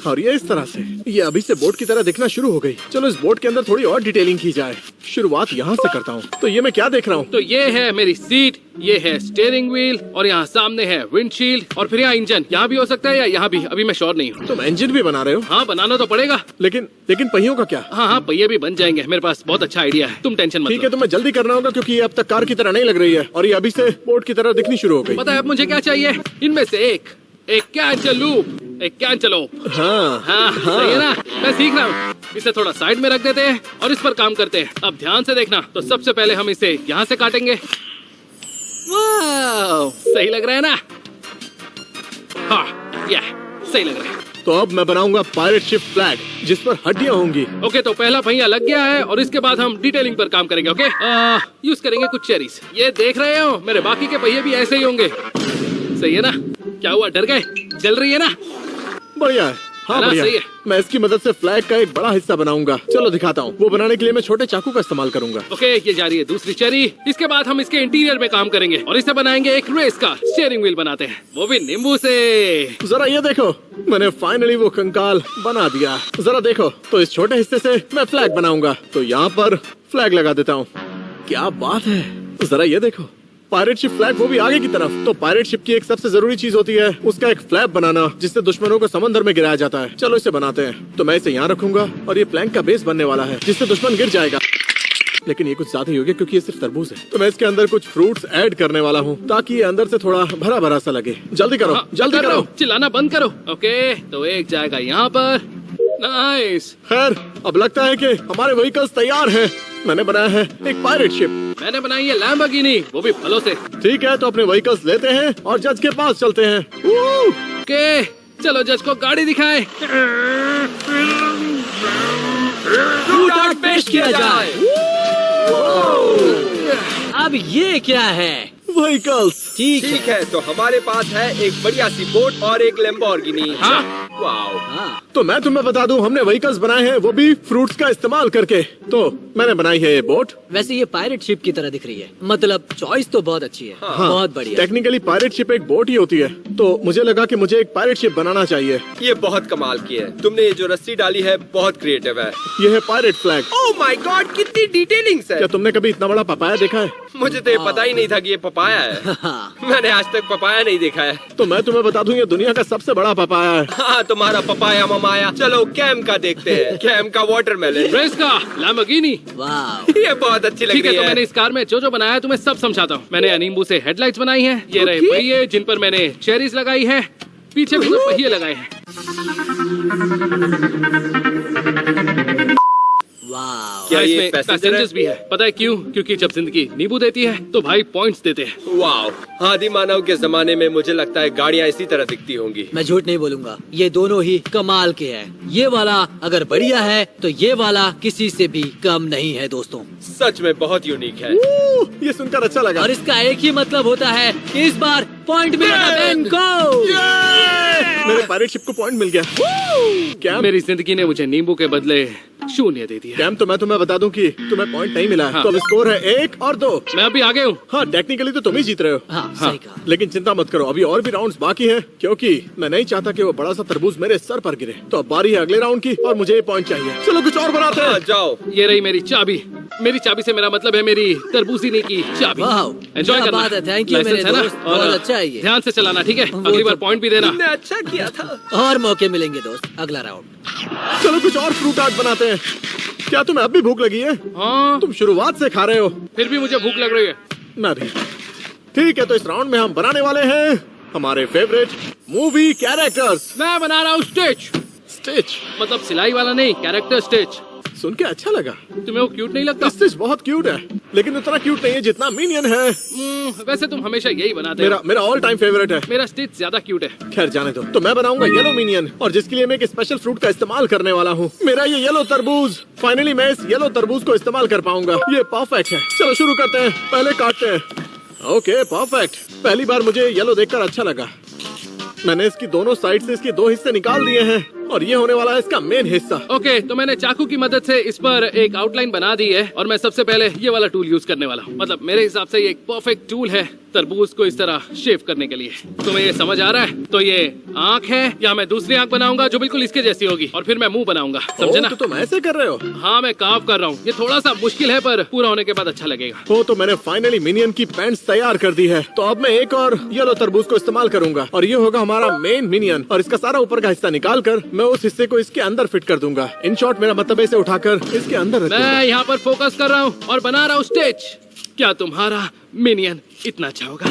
और ये इस तरह से। ये अभी से बोट की तरह दिखना शुरू हो गई। चलो इस बोट के अंदर थोड़ी और डिटेलिंग की जाए। शुरुआत यहाँ से करता हूँ। तो ये मैं क्या देख रहा हूँ? तो ये है मेरी सीट, ये है स्टीयरिंग व्हील, और यहाँ सामने है विंडशील्ड, और फिर यहाँ इंजन। यहाँ भी हो सकता है या यहाँ भी, अभी मैं श्योर नहीं हूँ। तुम इंजन भी बना रहे हो? हाँ, बनाना तो पड़ेगा। लेकिन पहियों का क्या? हाँ, पहिए भी बन जाएंगे। मेरे पास बहुत अच्छा आइडिया है, तुम टेंशन मत ठीक लो। है, तुम्हें जल्दी करना होगा, क्योंकि ये अब तक कार की तरह नहीं लग रही है, और ये अभी से बोट की तरह दिखनी शुरू हो गई। पता है अब मुझे क्या चाहिए? इनमें से एक कैंटलूप, एक कैंटलूप। हाँ, सही है ना? मैं सीख रहा हूँ। इसे थोड़ा साइड में रख देते हैं और इस पर काम करते हैं। अब ध्यान से देखना। तो सबसे पहले हम इसे यहाँ से काटेंगे। वाह, सही लग रहा है ना? हाँ, ये सही लग रहा है। तो अब मैं बनाऊंगा पायरेट शिप फ्लैग, जिस पर हड्डियाँ होंगी। ओके, तो पहला पहिया लग गया है और इसके बाद हम डिटेलिंग पर काम करेंगे। ओके, यूज करेंगे कुछ चेरीज। ये देख रहे हो, मेरे बाकी के पहिए भी ऐसे ही होंगे। सही है ना? क्या हुआ, डर गए? जल रही है ना? बढ़िया है। हाँ, ना, बढ़िया सही है। है। मैं इसकी मदद से फ्लैग का एक बड़ा हिस्सा बनाऊंगा। चलो दिखाता हूँ। वो बनाने के लिए मैं छोटे चाकू का इस्तेमाल करूंगा। ओके, ये जा रही है दूसरी चेरी। इसके बाद हम इसके इंटीरियर में काम करेंगे और इसे बनाएंगे एक रेस कार। स्टीयरिंग व्हील बनाते हैं, वो भी नींबू से। जरा ये देखो, मैंने फाइनली वो कंकाल बना दिया। जरा देखो, तो इस छोटे हिस्से से मैं फ्लैग बनाऊंगा। तो यहाँ पर फ्लैग लगा देता हूँ। क्या बात है, जरा ये देखो, पायरेट शिप फ्लैग, वो भी आगे की तरफ। तो पायरेट शिप की एक सबसे जरूरी चीज होती है उसका एक फ्लैप बनाना, जिससे दुश्मनों को समंदर में गिराया जाता है। चलो इसे बनाते हैं। तो मैं इसे यहाँ रखूंगा और ये प्लैंक का बेस बनने वाला है, जिससे दुश्मन गिर जाएगा। लेकिन ये कुछ ज्यादा ही हो गया, क्योंकि ये सिर्फ तरबूज है। तो मैं इसके अंदर कुछ फ्रूट्स ऐड करने वाला हूँ, ताकि ये अंदर से थोड़ा भरा भरा सा लगे। जल्दी करो, हाँ, जल्दी कर रहा करो। हूँ। चिल्लाना बंद करो। ओके, तो एक जाएगा यहाँ पर। नाइस। खैर, अब लगता है कि हमारे व्हीकल्स तैयार हैं। मैंने बनाया है एक पायरेट शिप। मैंने बनाई है लैम्बोर्गिनी, वो भी फलों से। ठीक है, तो अपने व्हीकल्स लेते हैं और जज के पास चलते हैं। ओके, चलो जज को गाड़ी दिखाएं। फ्रूट पेश किया जाए। अब ये क्या है? व्हीकल्स। ठीक है। ठीक है, तो हमारे पास है एक बढ़िया सी बोट और एक लैम्बोर्गिनी। हाँ। वाओ। हाँ, तो मैं तुम्हें बता दूं, हमने व्हीकल्स बनाए हैं, वो भी फ्रूट्स का इस्तेमाल करके। तो मैंने बनाई है ये बोट। वैसे ये पायरेट शिप की तरह दिख रही है। मतलब चॉइस तो बहुत अच्छी है। हाँ, बहुत बढ़िया। टेक्निकली पायरेट शिप एक बोट ही होती है, तो मुझे लगा कि मुझे एक पायरेट शिप बनाना चाहिए। ये बहुत कमाल की है। तुमने ये जो रस्सी डाली है बहुत क्रिएटिव है। ये है pirate flag. Oh my God, कितनी डिटेलिंग्स है। क्या तुमने कभी इतना बड़ा पपाया देखा है? मुझे तो ये पता ही नहीं था कि ये पपाया है। हाँ, मैंने आज तक पपाया नहीं देखा है। तो मैं तुम्हें बता दूं, ये दुनिया का सबसे बड़ा पपाया है। हाँ, तुम्हारा पपाया ममाया। चलो कैम का देखते हैं। कैम का वाटरमेलन। रेस का लैम्बोर्गिनी। वाह। ये बहुत अच्छी लग ठीक है, रही तो है। मैंने इस कार में जो बनाया है तुम्हें सब समझाता हूँ। मैंने नींबू से हेडलाइट्स बनाई हैं। ये रहे Okay. पहिए जिन पर मैंने चेरीज लगाई है। पीछे भी तो पहिए लगाए हैं। वाह। क्या ये इसमें पैसेंजर पैसेंजर्स भी है। पता है क्यों? क्योंकि जब जिंदगी नींबू देती है तो भाई पॉइंट्स देते हैं। वाओ। आदि मानव के जमाने में मुझे लगता है गाड़ियाँ इसी तरह दिखती होंगी। मैं झूठ नहीं बोलूंगा, ये दोनों ही कमाल के हैं। ये वाला अगर बढ़िया है तो ये वाला किसी से भी कम नहीं है दोस्तों। सच में बहुत यूनिक है। ये सुनकर अच्छा लगा। और इसका एक ही मतलब होता है कि इस बार पॉइंट मिलेगा बेन को। मेरे पायरेट शिप को पॉइंट मिल गया। क्या मेरी जिंदगी ने मुझे नींबू के बदले शून्य दे दिया। कैम, तो मैं तुम्हें बता दूं कि तुम्हें पॉइंट नहीं मिला है। हाँ। तो अब स्कोर है 1 और 2। मैं अभी आगे हूँ। हाँ, टेक्निकली तो तुम ही जीत रहे हो। हाँ, सही कहा। लेकिन चिंता मत करो, अभी और भी राउंड्स बाकी हैं, क्योंकि मैं नहीं चाहता कि वो बड़ा सा तरबूज मेरे सर पर गिरे। तो अब बारी है अगले राउंड की, और मुझे ये पॉइंट चाहिए। चलो कुछ और बनाते हाँ, हैं। जाओ। ये रही मेरी चाबी। मेरी चाबी से मेरा मतलब है मेरी तरबूजीनी की चाबी। वाह, एंजॉय क्या करना। बात है। थैंक यू लाइसेंस मेरे है ना? दोस्त, और बहुत अच्छा है ये। ध्यान से चलाना, ठीक है? वो अगली तो- बार पॉइंट भी देना। तुमने अच्छा किया था। और मौके मिलेंगे दोस्त अगला राउंड। चलो कुछ और फ्रूट आर्ट बनाते हैं। क्या तुम्हें अब भी भूख लगी है? हाँ, तुम शुरुआत से खा रहे हो। फिर भी मुझे भूख लग रही है। मैं भी। ठीक है, तो इस राउंड में हम बनाने वाले हैं हमारे फेवरेट मूवी कैरेक्टर्स। मैं बना रहा हूँ स्टिच। स्टिच। मतलब सिलाई वाला नहीं, कैरेक्टर स्टिच। सुन के अच्छा लगा। तुम्हें वो क्यूट नहीं लगता? स्टिच बहुत क्यूट है, लेकिन उतना क्यूट नहीं है जितना मिनियन है। वैसे तुम हमेशा यही बनाते हो। मेरा ऑल टाइम फेवरेट है। मेरा स्टिच ज्यादा क्यूट है। खैर जाने दो। तो मैं बनाऊंगा येलो मिनियन, और जिसके लिए मैं एक स्पेशल फ्रूट का इस्तेमाल करने वाला हूँ। मेरा ये येलो तरबूज। फाइनली मैं इस येलो तरबूज को इस्तेमाल कर पाऊंगा। ये परफेक्ट है। चलो शुरू करते हैं। पहले काटते हैं। Okay perfect. पहली बार मुझे येलो देखकर अच्छा लगा। मैंने इसकी दोनों साइड से इसके 2 हिस्से निकाल दिए हैं, और ये होने वाला है इसका मेन हिस्सा। ओके, तो मैंने चाकू की मदद से इस पर एक आउटलाइन बना दी है, और मैं सबसे पहले ये वाला टूल यूज करने वाला हूँ। मतलब मेरे हिसाब से ये एक परफेक्ट टूल है तरबूज को इस तरह शेव करने के लिए। तुम्हें ये समझ आ रहा है? तो ये आँख है, या मैं दूसरी आँख बनाऊंगा जो बिल्कुल इसके जैसी होगी, और फिर मैं मुंह बनाऊंगा। समझे ना? तो तुम ऐसे कर रहे हो? हाँ, मैं कार्व कर रहा हूँ। ये थोड़ा सा मुश्किल है, पर पूरा होने के बाद अच्छा लगेगा। तो मैंने फाइनली मिनियन की पैंट्स तैयार कर दी है। तो अब मैं एक और येलो तरबूज को इस्तेमाल करूंगा, और ये होगा हमारा मेन मिनियन। और इसका सारा ऊपर का हिस्सा निकाल कर मैं उस हिस्से को इसके अंदर फिट कर दूंगा। इन शॉर्ट मेरा मतलब है इसे उठाकर इसके अंदर रख दूंगा। मैं यहाँ पर फोकस कर रहा हूँ और बना रहा हूँ स्टिच। क्या तुम्हारा मिनियन इतना अच्छा होगा?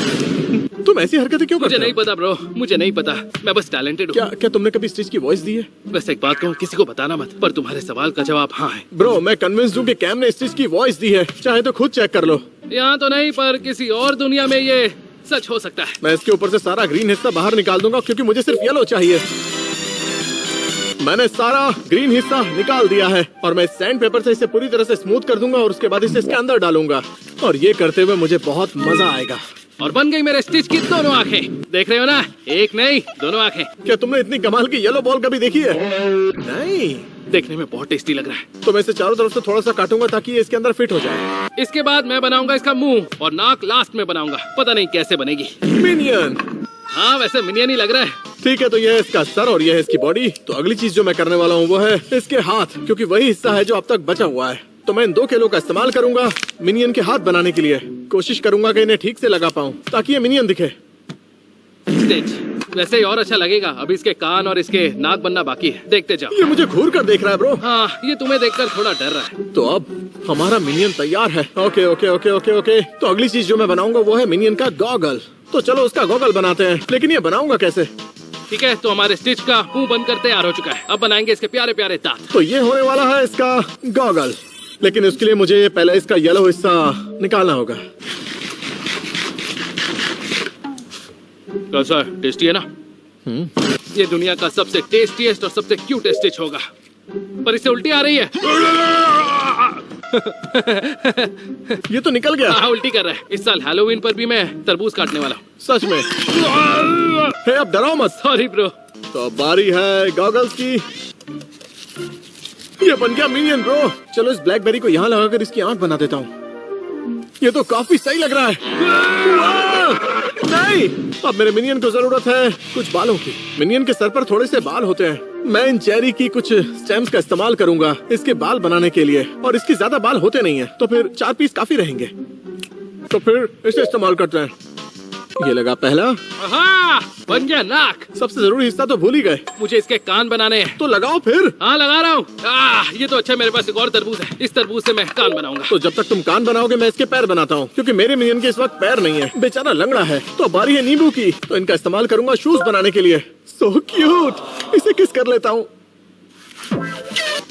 तुम ऐसी हरकतें क्यों मुझे करते नहीं हो? पता ब्रो, मुझे नहीं पता। मैं बस टैलेंटेड हूँ। क्या तुमने कभी स्टिच की वॉइस दी है? वैसे एक बात कहूँ, किसी को बताना मत, पर तुम्हारे सवाल का जवाब हाँ है। ब्रो, मैं कन्विंस्ड हूँ कि कैम ने स्टिच की वॉइस दी है। चाहे तो खुद चेक कर लो। यहाँ तो नहीं, पर किसी और दुनिया में ये सच हो सकता है। मैं इसके ऊपर से सारा ग्रीन हिस्सा बाहर निकाल दूंगा, क्योंकि मुझे सिर्फ येलो चाहिए। मैंने सारा ग्रीन हिस्सा निकाल दिया है, और मैं सैंड पेपर से इसे पूरी तरह से स्मूथ कर दूंगा, और उसके बाद इसे इसके अंदर डालूंगा। और ये करते हुए मुझे बहुत मजा आएगा। और बन गई मेरे स्टिच की दोनों आंखें। देख रहे हो ना? एक नहीं, दोनों आंखें। क्या तुमने इतनी कमाल की येलो बॉल कभी देखी है? नहीं। देखने में बहुत टेस्टी लग रहा है। तो मैं इसे चारों तरफ से थोड़ा सा काटूंगा ताकि ये इसके अंदर फिट हो जाए। इसके बाद मैं बनाऊंगा इसका मुंह, और नाक लास्ट में बनाऊंगा। पता नहीं कैसे बनेगी। मिनियन। हाँ, वैसे मिनियन ही लग रहा है। ठीक है, तो ये है इसका सर और ये है इसकी बॉडी। तो अगली चीज जो मैं करने वाला हूँ वो है इसके हाथ, क्योंकि वही हिस्सा है जो अब तक बचा हुआ है। तो मैं इन 2 केलों का इस्तेमाल करूंगा मिनियन के हाथ बनाने के लिए। कोशिश करूंगा कि इन्हें ठीक से लगा पाऊं ताकि ये मिनियन दिखे। स्टिच वैसे ही और अच्छा लगेगा। अभी इसके कान और इसके नाक बनना बाकी है। देखते जाओ। ये मुझे घूर कर देख रहा है ब्रो। हाँ, ये तुम्हें देखकर थोड़ा डर रहा है। तो अब हमारा मिनियन तैयार है। Okay okay okay okay okay. तो अगली चीज जो मैं बनाऊंगा वो है मिनियन का गॉगल। तो चलो उसका गॉगल बनाते हैं, लेकिन ये बनाऊंगा कैसे? ठीक है, तो हमारे स्टिच का मुंह बनकर तैयार हो चुका है। अब बनाएंगे इसके प्यारे प्यारे दांत। तो ये होने वाला है इसका गॉगल, लेकिन उसके लिए मुझे पहले इसका येलो हिस्सा निकालना होगा। कैसा है? टेस्टी है ना? ये दुनिया का सबसे टेस्टीएस्ट और सबसे क्यूटेस्ट स्टिच होगा, पर इससे उल्टी आ रही है। ये तो निकल गया। हाँ, उल्टी कर रहा है। इस साल हैलोवीन पर भी मैं तरबूज काटने वाला हूँ। सच में? हे, अब डराओ मत। Sorry bro. तो अब बारी है गॉगल्स की। ये बन गया मिनियन ब्रो। चलो इस ब्लैकबेरी को यहाँ लगाकर इसकी आंख बना देता हूँ। ये तो काफी सही लग रहा है। वाह! नहीं, अब मेरे मिनियन को जरूरत है कुछ बालों की। मिनियन के सर पर थोड़े से बाल होते हैं। मैं इन चेरी की कुछ स्टेम्स का इस्तेमाल करूंगा इसके बाल बनाने के लिए, और इसके ज्यादा बाल होते नहीं है, तो फिर 4 पीस काफी रहेंगे। तो फिर इसे इस्तेमाल करते हैं। ये लगा पहला। हाँ, बन गया नाक। सबसे जरूरी हिस्सा तो भूल ही गए। मुझे इसके कान बनाने हैं। तो लगाओ फिर। हाँ, लगा रहा हूँ। ये तो अच्छा, मेरे पास एक और तरबूज है। इस तरबूज से मैं कान बनाऊंगा। तो जब तक तुम कान बनाओगे मैं इसके पैर बनाता हूँ, क्योंकि मेरे मिनियन के इस वक्त पैर नहीं है, बेचारा लंगड़ा है। तो बारी है नींबू की, तो इनका इस्तेमाल करूंगा शूज बनाने के लिए। So cute. इसे किस कर लेता हूँ।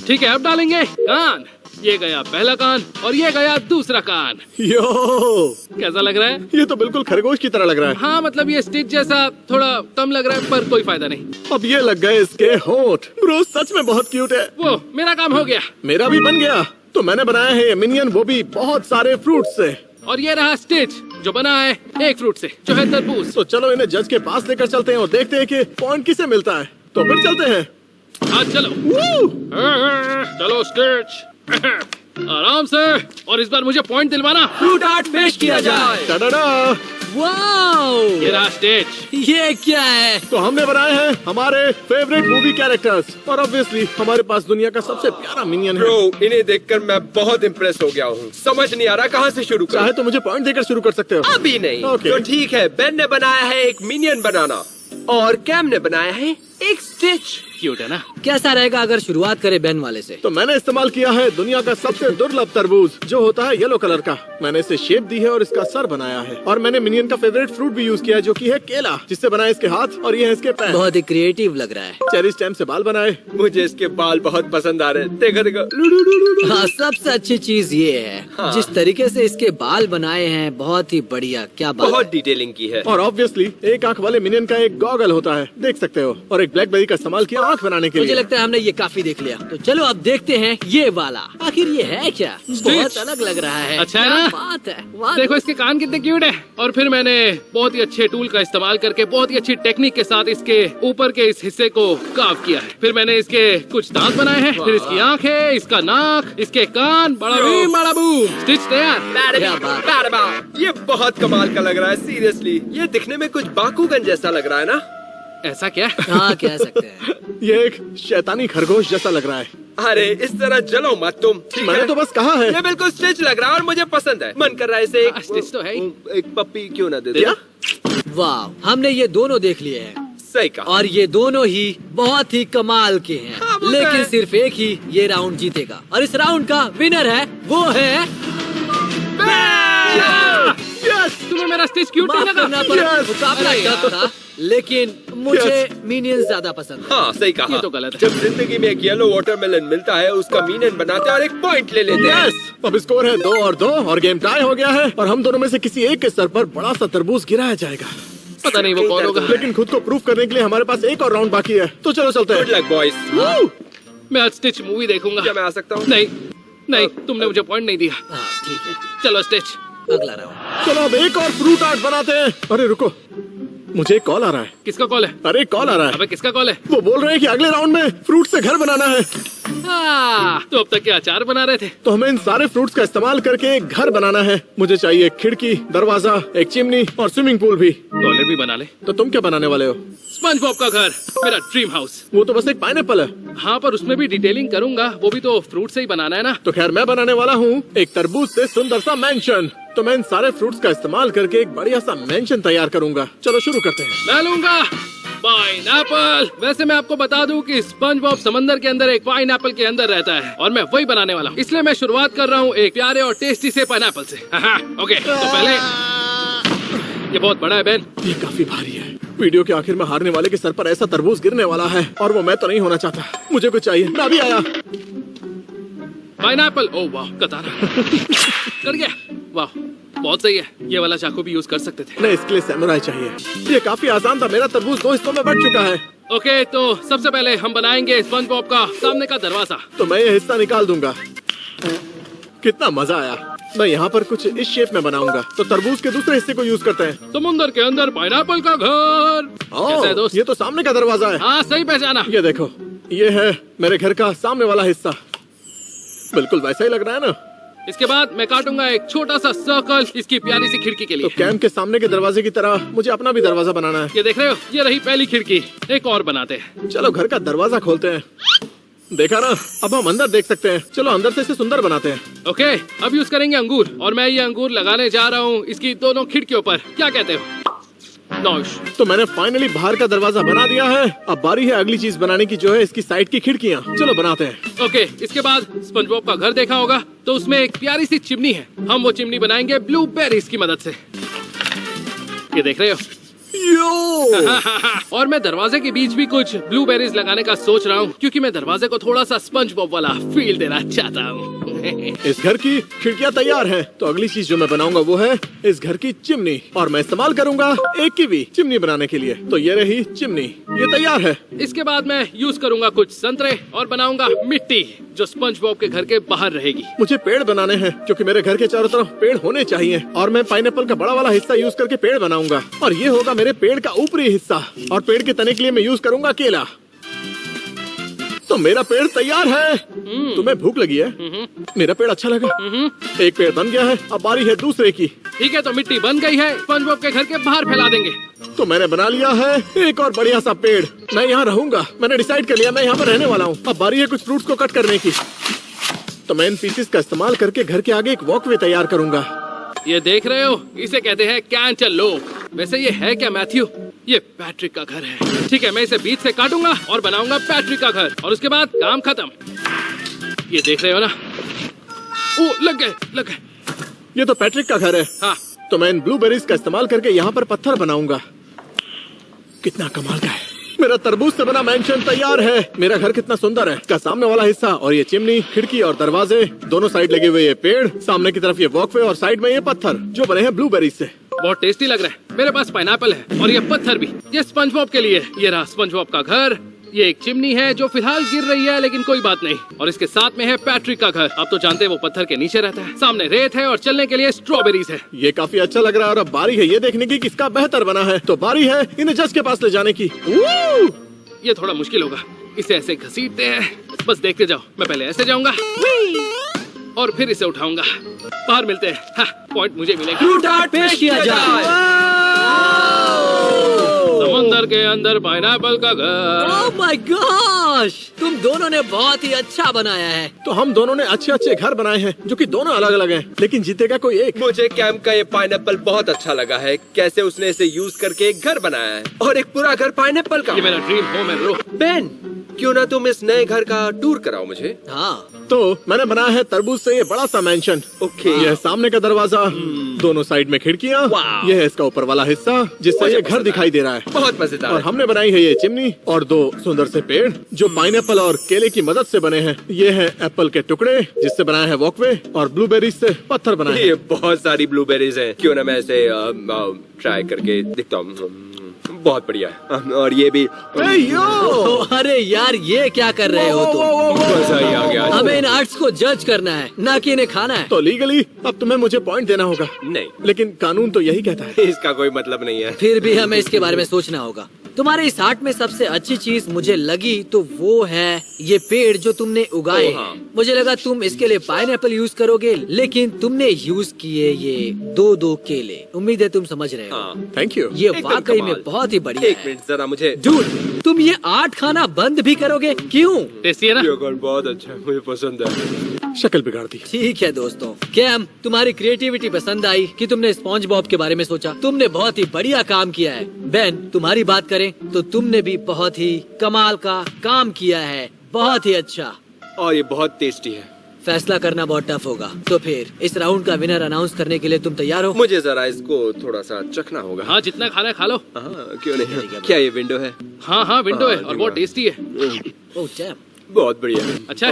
ठीक है, अब डालेंगे कान। ये गया पहला कान, और ये गया दूसरा कान। यो, कैसा लग रहा है? ये तो बिल्कुल खरगोश की तरह लग रहा है। हाँ, मतलब ये स्टिच जैसा थोड़ा कम लग रहा है, पर कोई फायदा नहीं। अब ये लग गए इसके होंठ। ब्रो, सच में बहुत क्यूट है। वो मेरा काम हो गया। मेरा भी बन गया। तो मैंने बनाया है ये मिनियन, वो भी बहुत सारे फ्रूट से। और ये रहा स्टिच जो बना है एक फ्रूट से, जो है तरबूज। तो चलो इन्हें जज के पास लेकर चलते हैं और देखते हैं कि पॉइंट किसे मिलता है। तो फिर चलते हैं। हाँ चलो। चलो स्टिच। आराम से, और इस बार मुझे पॉइंट दिलवाना। फ्रूट आर्ट पेश किया जाए। टाडा। वाओ! ये रहा स्टिच। ये क्या है? तो हमने बनाए हैं हमारे फेवरेट मूवी कैरेक्टर्स, और ऑब्वियसली हमारे पास दुनिया का सबसे प्यारा मिनियन है। ब्रो, इन्हें देखकर मैं बहुत इम्प्रेस हो गया हूँ। समझ नहीं आ रहा कहाँ से शुरू करूँ। चाहे तो मुझे पॉइंट देकर शुरू कर सकते हो। अभी नहीं। Okay. तो ठीक है, बेन ने बनाया है एक मिनियन बनाना, और कैम ने बनाया है एक स्टिच। क्यूट है ना? कैसा रहेगा अगर शुरुआत करें बेन वाले से? तो मैंने इस्तेमाल किया है दुनिया का सबसे दुर्लभ तरबूज, जो होता है येलो कलर का। मैंने इसे शेप दी है और इसका सर बनाया है। और मैंने मिनियन का फेवरेट फ्रूट भी यूज किया है, जो कि है केला, जिससे बनाए इसके हाथ और ये है इसके पैर। बहुत ही क्रिएटिव लग रहा है। चेरी स्टेम से बाल बनाए। मुझे इसके बाल बहुत पसंद आ रहे हैं। देखो देखो। हाँ, सबसे अच्छी चीज ये है हाँ। जिस तरीके से इसके बाल बनाए हैं, बहुत ही बढ़िया। क्या बात बहुत है। डिटेलिंग की है। और ऑब्वियसली एक आंख वाले मिनियन का एक गॉगल होता है, देख सकते हो। और एक ब्लैकबेरी का इस्तेमाल किया आंख बनाने के मुझे लिए। लगता है हमने ये काफी देख लिया, तो चलो अब देखते हैं ये वाला। आखिर ये है क्या? बहुत अलग लग रहा है। अच्छा है क्या ना? बात है। वाह। देखो इसके कान कितने क्यूट है। और फिर मैंने बहुत ही अच्छे टूल का इस्तेमाल करके बहुत ही अच्छी टेक्निक के साथ इसके ऊपर के इस हिस्से को कार्व किया है। फिर मैंने इसके कुछ दांत बनाए हैं, फिर इसकी आंखें, इसका नाक, इसके कान, बड़ा बीम, बड़ा बूम। स्टिच तैयार। क्या बात। ये बहुत कमाल का लग रहा है। सीरियसली, ये दिखने में कुछ बाकुगन जैसा लग रहा है ना? ऐसा क्या? हाँ, कह सकते हैं। ये एक शैतानी खरगोश जैसा लग रहा है। अरे इस तरह जलो मत तुम, ठीक मैंने है? तो बस कहा है। ये बिल्कुल स्टिच लग रहा है और मुझे पसंद है। मन कर रहा है इसे स्टिच तो है ही। एक पप्पी क्यों ना दे दे? क्या? वाह, हमने ये दोनों देख लिए हैं सही कहा। और ये दोनों ही बहुत ही कमाल के हैं। हाँ, वो तो लेकिन है। सिर्फ एक ही ये राउंड जीतेगा और इस राउंड का विनर है, वो है। यस! तुम्हें मेरा स्टिच क्यूट नहीं माफ लगा? करना पड़ा, Yes! मुकाबला अरे टफ था, लेकिन मुझे मिनियंस ज्यादा पसंद है। हाँ सही कहा। ये तो गलत है। जब जिंदगी में एक येलो वाटरमेलन मिलता है, उसका मीनियन बनाते हैं और एक पॉइंट ले लेते हैं। यस! अब स्कोर है 2-2 और गेम टाई हो गया है। और हम दोनों में से किसी एक के सर पर बड़ा सा तरबूज गिराया जाएगा। पता नहीं वो कौन होगा। लेकिन खुद को प्रूव करने के लिए हमारे पास एक और राउंड बाकी है, तो चलो चलते गुड हैं। Luck boys. Woo! मैं आज स्टिच मूवी देखूंगा। क्या मैं आ सकता हूँ? नहीं नहीं, तुमने मुझे पॉइंट नहीं दिया। हाँ, ठीक है। चलो स्टिच। अगला राउंड। चलो अब एक और फ्रूट आर्ट बनाते हैं। अरे रुको, मुझे एक कॉल आ रहा है। किसका कॉल है? अरे कॉल आ रहा है। अबे किसका कॉल है? वो बोल रहे हैं कि अगले राउंड में फ्रूट से घर बनाना है। तो अब तक क्या अचार बना रहे थे? तो हमें इन सारे फ्रूट्स का इस्तेमाल करके एक घर बनाना है। मुझे चाहिए एक खिड़की, दरवाजा, एक चिमनी और स्विमिंग पूल भी। टॉयलेट भी बना ले। तो तुम क्या बनाने वाले हो? स्पंज बॉब का घर, मेरा ड्रीम हाउस। वो तो बस एक पाइनएप्पल है। हाँ, पर उसमें भी डिटेलिंग करूंगा। वो भी तो फ्रूट से ही बनाना है ना। तो खैर मैं बनाने वाला हूँ एक तरबूज से सुंदर सा मैंशन। तो मैं इन सारे फ्रूट्स का इस्तेमाल करके एक बढ़िया सा मैंशन तैयार करूंगा। चलो शुरू करते हैं। मैं लूंगा पाइनएप्पल। वैसे मैं आपको बता दूं कि स्पंज बॉब समंदर के अंदर एक पाइनएप्पल के अंदर रहता है और मैं वही बनाने वाला हूँ। इसलिए मैं शुरुआत कर रहा हूँ एक प्यारे और टेस्टी से पाइनएप्पल से। ओके, तो पहले ये बहुत बड़ा है बेन। ये काफी भारी है। वीडियो के आखिर में हारने वाले के सर पर ऐसा तरबूज गिरने वाला है और वो मैं तो नहीं होना चाहता। मुझे कुछ चाहिए। मैं अभी आया। पाइनएप्पल। ओह वाह, कतारा कर गया। वाह, बहुत सही है। ये वाला चाकू भी यूज कर सकते थे। नहीं, इसके लिए सैमुराई चाहिए। ये काफी आसान था। मेरा तरबूज 2 हिस्सों में बट चुका है। ओके, तो सबसे पहले हम बनाएंगे स्पंज बॉब का सामने का दरवाजा। तो मैं ये हिस्सा निकाल दूंगा। कितना मजा आया। मैं यहाँ पर कुछ इस शेप में बनाऊंगा। तो तरबूज के दूसरे हिस्से को यूज करते हैं। समुंदर के अंदर पाइनएप्पल का घर। कैसा है दोस्त? ये तो सामने का दरवाजा है। हाँ, सही पहचाना। ये देखो, ये है मेरे घर का सामने वाला हिस्सा। बिल्कुल वैसा ही लग रहा है ना? इसके बाद मैं काटूंगा एक छोटा सा सर्कल इसकी प्यारी सी खिड़की के तो लिए। कैंप के सामने के दरवाजे की तरह मुझे अपना भी दरवाजा बनाना है। ये देख रहे हो? ये रही पहली खिड़की। एक और बनाते हैं। चलो घर का दरवाजा खोलते हैं। देखा ना, अब हम अंदर देख सकते हैं। चलो अंदर से इसे सुंदर बनाते हैं। ओके, अब यूज करेंगे अंगूर और मैं ये अंगूर लगाने जा रहा हूँ इसकी दोनों खिड़कियों पर। क्या कहते हो? नौश। तो मैंने फाइनली बाहर का दरवाजा बना दिया है। अब बारी है अगली चीज बनाने की, जो है इसकी साइड की खिड़कियाँ। चलो बनाते हैं। ओके, इसके बाद स्पंज बॉब का घर देखा होगा, तो उसमें एक प्यारी सी चिमनी है। हम वो चिमनी बनाएंगे ब्लूबेरीज की मदद से। ये देख रहे हो? यो! और मैं दरवाजे के बीच भी कुछ ब्लूबेरीज लगाने का सोच रहा हूँ, क्योंकि मैं दरवाजे को थोड़ा सा स्पंज बॉब वाला फील देना चाहता हूँ। इस घर की खिड़कियाँ तैयार हैं। तो अगली चीज जो मैं बनाऊंगा वो है इस घर की चिमनी। और मैं इस्तेमाल करूंगा एक कीवी चिमनी बनाने के लिए। तो ये रही चिमनी, ये तैयार है। इसके बाद मैं यूज करूंगा कुछ संतरे और बनाऊंगा मिट्टी, जो स्पंज बॉब के घर के बाहर रहेगी। मुझे पेड़ बनाने हैं, क्योंकि मेरे घर के चारों तरफ पेड़ होने चाहिए। और मैं पाइनएप्पल का बड़ा वाला हिस्सा यूज करके पेड़ बनाऊंगा। और ये होगा मेरे पेड़ का ऊपरी हिस्सा। और पेड़ के तने के लिए मैं यूज करूंगा केला। तो मेरा पेड़ तैयार है। तुम्हें भूख लगी है? मेरा पेड़ अच्छा लगा। एक पेड़ बन गया है, अब बारी है दूसरे की। ठीक है, तो मिट्टी बन गई है। स्पंज बॉब के घर के बाहर फैला देंगे। तो मैंने बना लिया है एक और बढ़िया सा पेड़। मैं यहाँ रहूंगा। मैंने डिसाइड कर लिया, मैं यहाँ पर रहने वाला हूँ। अब बारी है कुछ फ्रूट्स को कट करने की। तो मैं इन पीसेस का इस्तेमाल करके घर के आगे एक वॉकवे तैयार करूंगा। ये देख रहे हो? इसे कहते हैं कैंटरलूप। वैसे ये है क्या मैथ्यू? ये पैट्रिक का घर है। ठीक है, मैं इसे बीच से काटूंगा और बनाऊंगा पैट्रिक का घर, और उसके बाद काम खत्म। ये देख रहे हो ना? ओ, लग गए। ये तो पैट्रिक का घर है। हाँ, तो मैं इन ब्लूबेरीज का इस्तेमाल करके यहाँ पर पत्थर बनाऊंगा। कितना कमाल का है। मेरा तरबूज से बना मैंशन तैयार है। मेरा घर कितना सुंदर है। इसका सामने वाला हिस्सा और ये चिमनी, खिड़की और दरवाजे, दोनों साइड लगे हुए ये पेड़, सामने की तरफ ये वॉकवे और साइड में ये पत्थर जो बने हैं ब्लूबेरीज से। बहुत टेस्टी लग रहा है। मेरे पास पाइनएप्पल है और ये पत्थर भी। ये स्पंजबॉब के लिए। ये रहा स्पंजबॉब का घर। ये एक चिमनी है जो फिलहाल गिर रही है, लेकिन कोई बात नहीं। और इसके साथ में है पैट्रिक का घर। आप तो जानते हैं वो पत्थर के नीचे रहता है। सामने रेत है और चलने के लिए स्ट्रॉबेरीज है। ये काफी अच्छा लग रहा है और अब बारी है ये देखने की किसका बेहतर बना है। तो बारी है इन्हें जज के पास ले जाने की। ये थोड़ा मुश्किल होगा। इसे ऐसे घसीटते हैं। बस देखते जाओ। मैं पहले ऐसे जाऊंगा और फिर इसे उठाऊंगा। बाहर मिलते हैं। हाँ, पॉइंट मुझे मिलेगा। फ्रूट आर्ट पेश किया जाए। समंदर के अंदर पाइनएप्पल का घर। ओह माय गॉश, तुम दोनों ने बहुत ही अच्छा बनाया है। तो हम दोनों ने अच्छे अच्छे घर बनाए हैं जो कि दोनों अलग अलग हैं, लेकिन जीतेगा कोई एक। मुझे कैम का ये पाइनएप्पल बहुत अच्छा लगा है। कैसे उसने इसे यूज करके एक घर बनाया है, और एक पूरा घर पाइनएप्पल का। ये मेरा ड्रीम होम है ब्रो। बेन, क्यों ना तुम इस नए घर का टूर कराओ मुझे। हाँ, तो मैंने बनाया है तरबूज से ये बड़ा सा मैंशन। ओके। यह सामने का दरवाजा, दोनों साइड में खिड़कियाँ, वाह। यह है इसका ऊपर वाला हिस्सा जिससे मुझे ये घर पसंद दिखाई दे रहा है। बहुत मजेदार और है। हमने बनाई है ये चिमनी और दो सुंदर से पेड़ जो पाइनएप्पल और केले की मदद से बने हैं। ये है एप्पल के टुकड़े जिससे बनाया है वॉकवे, और ब्लूबेरीज से पत्थर बनाए हैं। ये बहुत सारी ब्लूबेरीज हैं। क्यों ना मैं इसे ट्राई करके दिखता हूँ। बहुत बढ़िया है। और ये भी ए, यो! अरे यार, ये क्या कर रहे हो तुम? मजा ही आ गया। हमें इन आर्ट्स को जज करना है, ना कि इन्हें खाना है। तो लीगली अब तुम्हें मुझे पॉइंट देना होगा, नहीं, लेकिन कानून तो यही कहता है। इसका कोई मतलब नहीं है। फिर भी हमें इसके बारे में सोचना होगा। तुम्हारे इस आर्ट में सबसे अच्छी चीज मुझे लगी तो वो है ये पेड़ जो तुमने उगाए हाँ। हैं। मुझे लगा तुम इसके लिए पाइनएप्पल यूज करोगे, लेकिन तुमने यूज किए ये दो केले। उम्मीद है तुम समझ रहे हो। हाँ। Thank you. ये एकदम वाकई कमाल। में बहुत ही बढ़िया एक है। मिनट जरा मुझे। डूड, तुम ये आर्ट खाना बंद भी करोगे? क्यों? टेस्टी है ना? ये कौन बहुत अच्छा है, मुझे पसंद है। शक्ल बिगाड़ दी। ठीक है दोस्तों, कैम, तुम्हारी क्रिएटिविटी पसंद आई कि तुमने स्पॉन्ज बॉब के बारे में सोचा। तुमने बहुत ही बढ़िया काम किया है। बेन, तुम्हारी बात करें तो तुमने भी बहुत ही कमाल का काम किया है। बहुत ही अच्छा। और ये बहुत टेस्टी है। फैसला करना बहुत टफ होगा। तो फिर इस राउंड का विनर अनाउंस करने के लिए तुम तैयार हो? मुझे जरा इसको थोड़ा सा चखना होगा। हाँ, जितना खाना है खा लो। हाँ, क्यों नहीं। क्या ये विंडो है? हाँ हाँ, विंडो है हाँ, और बहुत टेस्टी है। Oh damn. बहुत बढ़िया है। अच्छा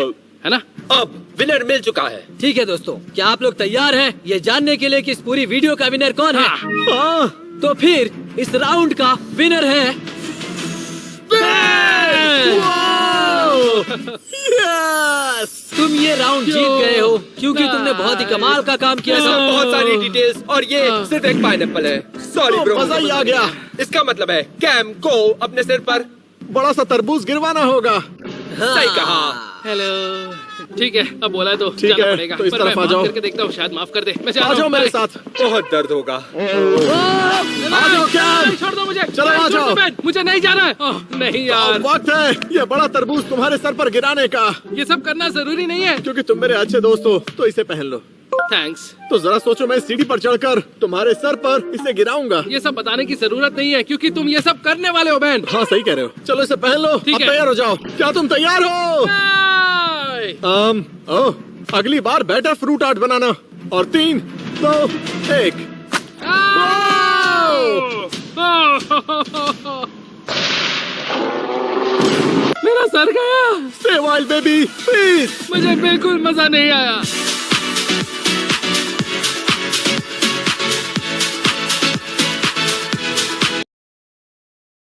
है ना? अब विनर मिल चुका है। ठीक है दोस्तों, क्या आप लोग तैयार हैं ये जानने के लिए कि इस पूरी वीडियो का विनर कौन है? हाँ। तो फिर इस राउंड का विनर है यस! तुम। ये राउंड जीत गए हो क्योंकि तुमने बहुत ही कमाल का काम किया इसमें था। बहुत सारी डिटेल्स, और ये सिर्फ एक पाइनएप्पल है। सॉरी तो ब्रो, मजा ही आ गया। इसका मतलब है कैम को अपने सिर पर बड़ा सा तरबूज गिरवाना होगा। सही कहा। हेलो। ठीक है, अब बोला है तो ठीक जाना है, पड़ेगा। तो इस पर तरफ मैं आ माफ जाओ। करके देखता हूँ, शायद माफ कर दे। मैं जा आ रहा जाओ हूँ। मेरे बाय। साथ। बहुत दर्द होगा। आ जाओ कैम। छोड़ दो मुझे। चलो, आ छोड़ दो जाओ। मैं, मुझे नहीं जाना है। ओह, नहीं यार, वक्त है ये बड़ा तरबूज तुम्हारे सर पर गिराने का। ये सब करना जरूरी नहीं है। क्योंकि तुम मेरे अच्छे दोस्त हो तो इसे पहन लो। थैंक्स। तो जरा सोचो, मैं सीढ़ी पर चढ़कर तुम्हारे सर पर इसे गिराऊंगा। ये सब बताने की जरूरत नहीं है क्योंकि तुम ये सब करने वाले हो बैन। हाँ सही कह रहे हो। चलो इसे पहन लो। ठीक अब है। तैयार हो जाओ। क्या तुम तैयार हो? ओह, अगली बार बेटर फ्रूट आर्ट बनाना। और 3, 2, 1। मेरा सर गया। Stay a while, baby, please. मुझे बिल्कुल मजा नहीं आया।